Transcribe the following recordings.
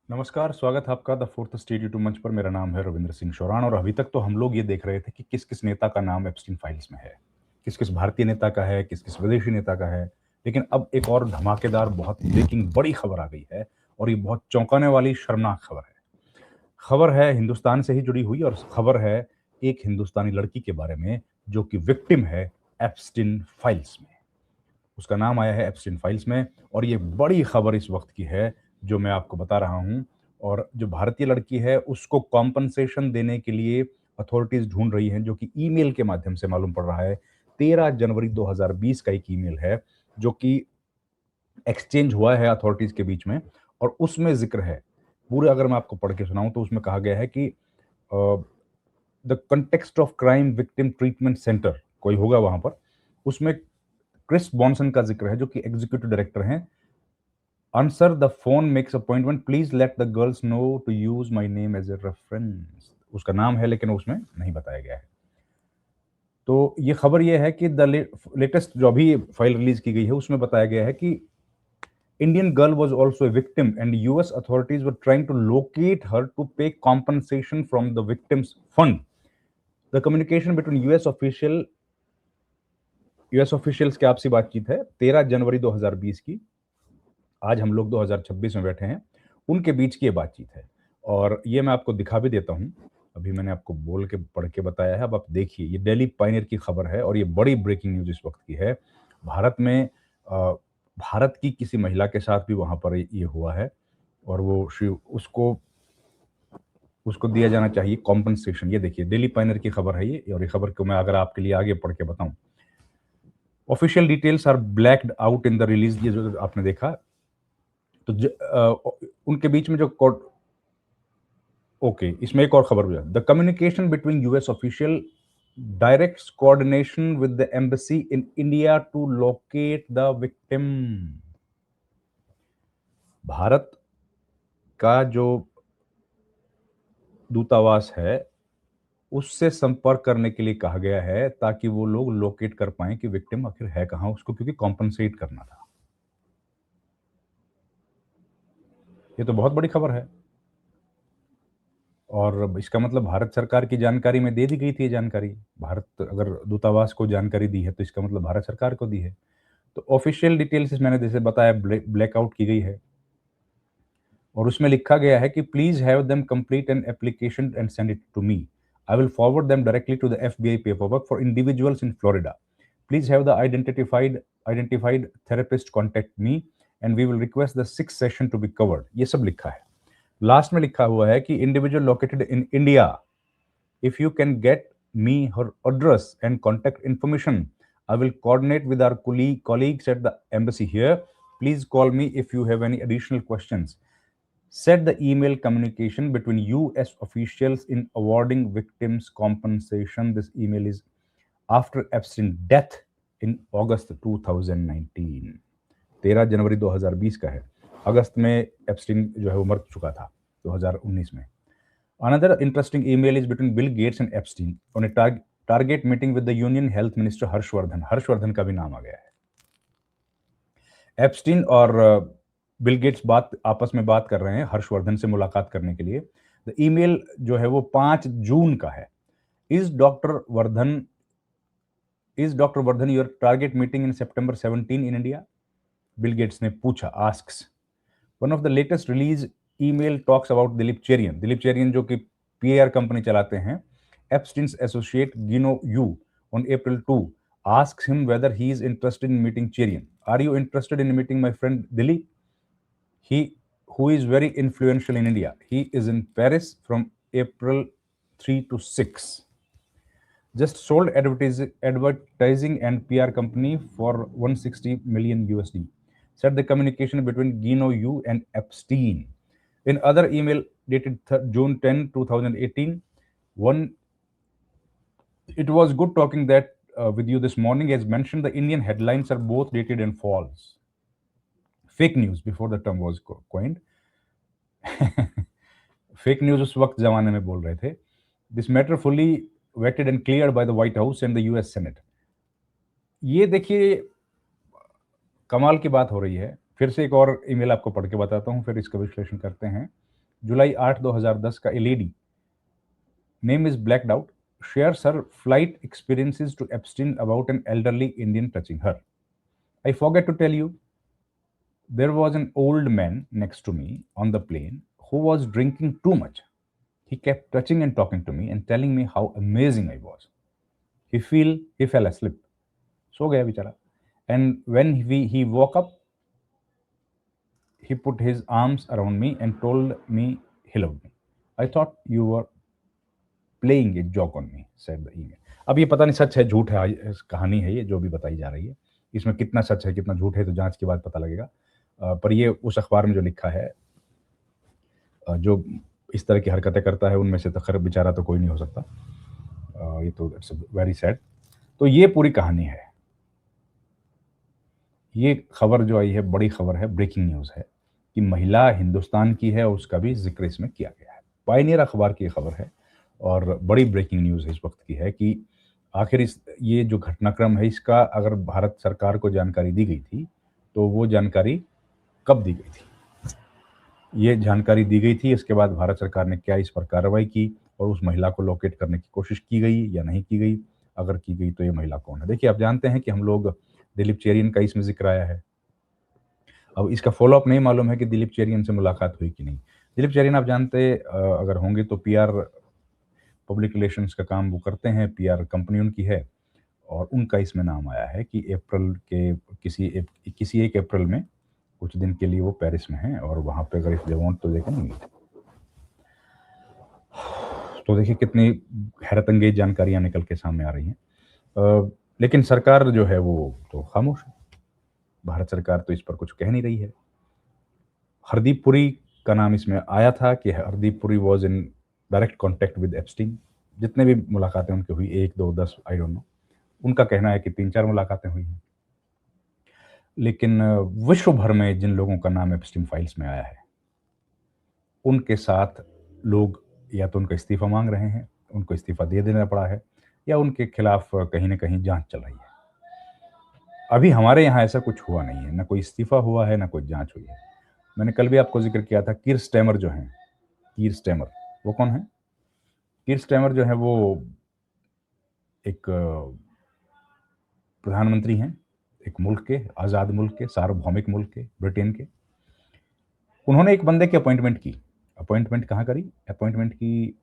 नमस्कार, स्वागत है आपका द फोर्थ स्टेट यूट्यूब मंच पर। मेरा नाम है रविंद्र सिंह शौरान और अभी तक तो हम लोग ये देख रहे थे कि किस-किस नेता का नाम एप्स्टीन फाइल्स में है। किस-किस भारतीय नेता का है, किस-किस विदेशी नेता का है। लेकिन अब एक और धमाकेदार बहुत ब्रेकिंग बड़ी खबर आ गई है और ये बहुत चौंकाने वाली शर्मनाक खबर है। खबर है हिंदुस्तान से ही जुड़ी हुई और खबर है एक हिंदुस्तानी लड़की के बारे में जो कि विक्टिम है एप्स्टीन फाइल्स में। उसका नाम आया है एप्स्टीन फाइल्स में और ये बड़ी खबर इस वक्त की है जो मैं आपको बता रहा हूँ। और जो भारतीय लड़की है उसको कॉम्पनसेशन देने के लिए अथॉरिटीज ढूंढ रही हैं, जो कि ईमेल के माध्यम से मालूम पड़ रहा है। 13 जनवरी 2020 का एक ईमेल है जो कि एक्सचेंज हुआ है अथॉरिटीज के बीच में और उसमें जिक्र है। पूरे अगर मैं आपको पढ़ के सुनाऊं तो उसमें कहा गया है कि the context of crime victim treatment centre कोई होगा वहां पर, उसमें क्रिस बॉन्सन का जिक्र है जो कि एग्जीक्यूटिव डायरेक्टर हैं। Answer the phone makes appointment, please let the girls know to use my name as a reference. उसका नाम है लेकिन उसमें नहीं बताया गया है। तो ये खबर ये है कि द लेटेस्ट जो अभी फाइल रिलीज की गई है उसमें बताया गया है कि Indian girl was also a victim and US authorities were trying to locate her to pay compensation from the victim's fund. The communication between US officials की आपसी बातचीत है 13 जनवरी 2020 की। आज हम लोग 2026 में बैठे हैं, उनके बीच की ये बातचीत है और ये मैं आपको दिखा भी देता हूँ। अभी मैंने आपको बोल के पढ़ के बताया है, अब आप देखिए। ये डेली पायनियर की खबर है और ये बड़ी ब्रेकिंग न्यूज़ इस वक्त की है। भारत में भारत की किसी महिला के साथ भी वहाँ पर ये हुआ है और वो उसको उसको दिया जाना चाहिए कॉम्पनसेशन। ये देखिए डेली पायनियर की खबर है ये, और ये खबर को मैं अगर आपके लिए आगे पढ़ के बताऊं। Official details are blacked out in the release, ये जो आपने देखा। तो उनके बीच में जो ओके, इसमें एक और खबर भी है। The communication between US official directs coordination with the embassy in India to locate the victim. Bharat का जो दूतावास है उससे संपर्क करने के लिए कहा गया है ताकि वो लोग लोकेट कर पाएं कि विक्टिम आखिर है कहां, उसको क्योंकि कॉम्पनसेट करना था। ये तो बहुत बड़ी खबर है और इसका मतलब भारत सरकार की जानकारी में दे दी गई थी ये जानकारी। भारत अगर दूतावास को जानकारी दी है तो इसका मतलब भारत सरकार को दी है। तो ऑफिशियल डिटेल्स मैंने जैसे बताया ब्लैकआउट की गई है और उसमें लिखा गया है कि please have them complete an application and send it to me. I will forward them directly to the FBI paperwork for individuals in Florida. Please have the identified therapist contact me and we will request the 6 session to be covered. ये सब लिखा है। Last में लिखा हुआ है कि individual located in India, if you can get me her address and contact information, I will coordinate with our colleagues at the embassy here. Please call me if you have any additional questions. Said the email communication between US officials in awarding victims compensation. This email is after Epstein's death in August 2019. 13 जनवरी 2020 का है। अगस्त में Epstein जो है वो मर चुका था 2019 में। Another interesting email is between Bill Gates and Epstein on a target meeting with the Union Health Minister Harshvardhan. Harshvardhan का भी नाम आ गया है। एप्स्टीन और बिल गेट्स आपस में बात कर रहे हैं हर्षवर्धन से मुलाकात करने के लिए। द ईमेल जो है वो 5 जून का है। Is doctor Vardhan your target meeting in September 17 in India? Bill Gates ने पूछा, asks. One of the latest release email talks about Dilip Cherian जो कि पीआर कंपनी चलाते हैं। एप्स्टीन्स एसोसिएट गिनो you on April 2 asks him whether he is interested in meeting Cherian. Are you interested in meeting my friend Dilip? He, who is very influential in India. He is in Paris from April 3 to 6. Just sold advertising and PR company for 160 million USD. Said the communication between Gino Yu and Epstein. In other email dated June 10, 2018, one, it was good talking that with you this morning. As mentioned, the Indian headlines are both dated and false. Fake news before the term was coined. Fake news उस वक्त जमाने में बोल रहे थे। This matter fully vetted and cleared by the White House and the US Senate. ये देखिए कमाल की बात हो रही है। फिर से एक और ईमेल आपको पढ़ के बताता हूं, फिर इसका विश्लेषण करते हैं। जुलाई 8 2010 का, ए lady name is blacked out shares her flight experiences to Epstein about an elderly Indian touching her. I forget to tell you, there was an old man next to me on the plane who was drinking too much. He kept touching and talking to me and telling me how amazing I was. He fell asleep. सो गया बेचारा. And when he woke up, he put his arms around me and told me he loved me. I thought you were playing a joke on me, said the email. अब ये पता नहीं सच है झूठ है, कहानी है ये जो भी बताई जा रही है. इसमें कितना सच है कितना झूठ है तो जांच के बाद पता लगेगा. पर ये उस अखबार में जो लिखा है, जो इस तरह की हरकतें करता है उनमें से तो खैर बेचारा तो कोई नहीं हो सकता. ये तो इट्स वेरी सैड. तो ये पूरी कहानी है. ये खबर जो आई है बड़ी खबर है, ब्रेकिंग न्यूज़ है कि महिला हिंदुस्तान की है और उसका भी जिक्र इसमें किया गया है. पायनियर अखबार की खबर है और बड़ी ब्रेकिंग न्यूज़ इस वक्त की है कि आखिर ये जो घटनाक्रम है इसका अगर भारत सरकार को जानकारी दी गई थी तो वो जानकारी कब दी गई थी. ये जानकारी दी गई थी, इसके बाद भारत सरकार ने क्या इस पर कार्रवाई की और उस महिला को लोकेट करने की कोशिश की गई या नहीं की गई. अगर की गई तो ये महिला कौन है. देखिए, आप जानते हैं कि हम लोग दिलीप चेरियन का इसमें जिक्र आया है. अब इसका फॉलोअप नहीं मालूम है कि दिलीप चेरियन से मुलाकात हुई कि नहीं. दिलीप चेरियन आप जानते अगर होंगे तो पीआर, पब्लिक रिलेशंस का काम वो करते हैं, पीआर कंपनी उनकी है और उनका इसमें नाम आया है कि अप्रैल के किसी एक अप्रैल में कुछ दिन के लिए वो पेरिस में हैं और वहाँ पे अगर इफ दे वांट तो दे कैन मीट. तो देखिए कितनी हैरत अंगेज जानकारियां निकल के सामने आ रही हैं. लेकिन सरकार जो है वो तो खामोश है. भारत सरकार तो इस पर कुछ कह नहीं रही है. हरदीप पुरी का नाम इसमें आया था कि Hardeep Puri was in direct contact with Epstein. जितने भी मुलाकातें उनकी हुई, 1 2 10 आई डोंट नो, उनका कहना है कि 3-4 मुलाकातें हुई हैं. लेकिन विश्व भर में जिन लोगों का नाम एप्स्टीन फाइल्स में आया है उनके साथ लोग या तो उनका इस्तीफा मांग रहे हैं, उनको इस्तीफा दे देना पड़ा है, या उनके खिलाफ कहीं ना कहीं जांच चल रही है. अभी हमारे यहाँ ऐसा कुछ हुआ नहीं है, ना कोई इस्तीफा हुआ है ना कोई जांच हुई है. मैंने कल भी आपको जिक्र किया था, कीर स्टेमर जो हैं, कीर स्टेमर वो कौन है? कीर स्टेमर जो है वो एक प्रधानमंत्री हैं एक मुल्क के, आज़ाद मुल्क के, सार्वभौमिक मुल्क के, ब्रिटेन के. उन्होंने एक बंदे की अपॉइंटमेंट की. अपॉइंटमेंट कहाँ करी? अपॉइंटमेंट की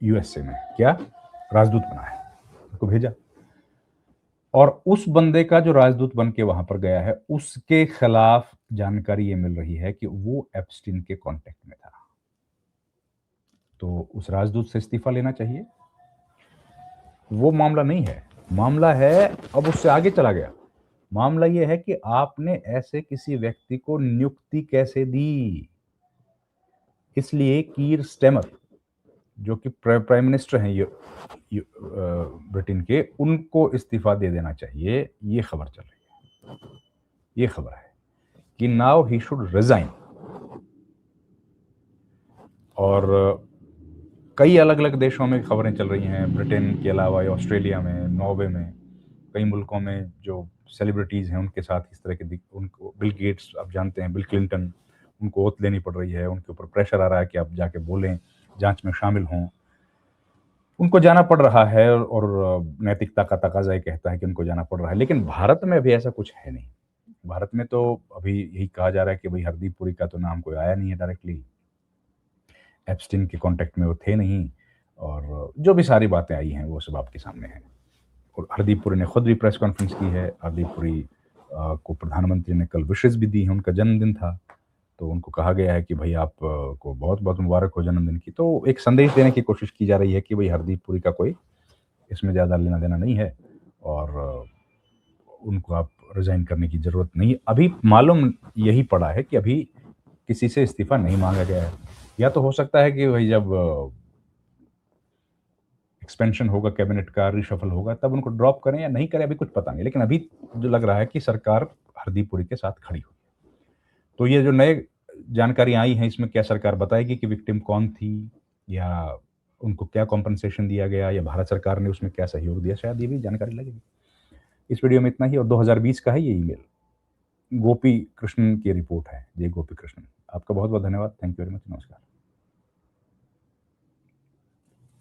यूएसए में. क्या? राजदूत बनाया, उनको भेजा. और उस बंदे का जो राजदूत बन के वहां पर गया है उसके खिलाफ जानकारी ये मिल रही है कि वो एप्स्टीन के कांटेक्ट में था. तो उस राजदूत से इस्तीफा लेना चाहिए. वो मामला नहीं है. मामला है, अब उससे आगे चला गया. मामला ये है कि आपने ऐसे किसी व्यक्ति को नियुक्ति कैसे दी. इसलिए कीर स्टेमर जो कि प्राइम मिनिस्टर हैं ब्रिटेन के, उनको इस्तीफा दे देना चाहिए. ये खबर चल रही है, ये खबर है कि नाउ ही शुड रिजाइन. और कई अलग अलग देशों में खबरें चल रही हैं, ब्रिटेन के अलावा ऑस्ट्रेलिया में, नॉर्वे में, कई मुल्कों में जो सेलिब्रिटीज़ हैं उनके साथ इस तरह के, उनको बिल गेट्स आप जानते हैं, बिल क्लिंटन, उनको ओथ लेनी पड़ रही है, उनके ऊपर प्रेशर आ रहा है कि आप जाके बोलें, जांच में शामिल हों. उनको जाना पड़ रहा है और नैतिकता का तकाजा ये कहता है कि उनको जाना पड़ रहा है. लेकिन भारत में अभी ऐसा कुछ है नहीं. भारत में तो अभी यही कहा जा रहा है कि भाई हरदीप पुरी का तो नाम कोई आया नहीं है डायरेक्टली, एप्स्टीन के कांटेक्ट में वो थे नहीं, और जो भी सारी बातें आई हैं वो सब आपके सामने हैं. और हरदीप पुरी ने खुद भी प्रेस कॉन्फ्रेंस की है. हरदीप पुरी को प्रधानमंत्री ने कल विशेष भी दी है, उनका जन्मदिन था, तो उनको कहा गया है कि भाई आप को बहुत बहुत मुबारक हो जन्मदिन की. तो एक संदेश देने की कोशिश की जा रही है कि भाई हरदीप पुरी का कोई इसमें ज़्यादा लेना देना नहीं है और उनको आप रिजाइन करने की ज़रूरत नहीं. अभी मालूम यही पड़ा है कि अभी किसी से इस्तीफा नहीं मांगा गया है. या तो हो सकता है कि भाई जब एक्सपेंशन होगा कैबिनेट का, रिशफल होगा, तब उनको ड्रॉप करें या नहीं करें, अभी कुछ पता नहीं. लेकिन अभी जो लग रहा है कि सरकार हरदीप पुरी के साथ खड़ी हुई. तो ये जो नए जानकारी आई हैं इसमें क्या सरकार बताएगी कि विक्टिम कौन थी, या उनको क्या कॉम्पनसेशन दिया गया, या भारत सरकार ने उसमें क्या सहयोग दिया, शायद ये भी जानकारी लगेगी. इस वीडियो में इतना ही. और 2020 का है ये ईमेल. गोपी कृष्णन की रिपोर्ट है। जय गोपी कृष्णन। आपका बहुत-बहुत धन्यवाद। Thank you very much. नमस्कार।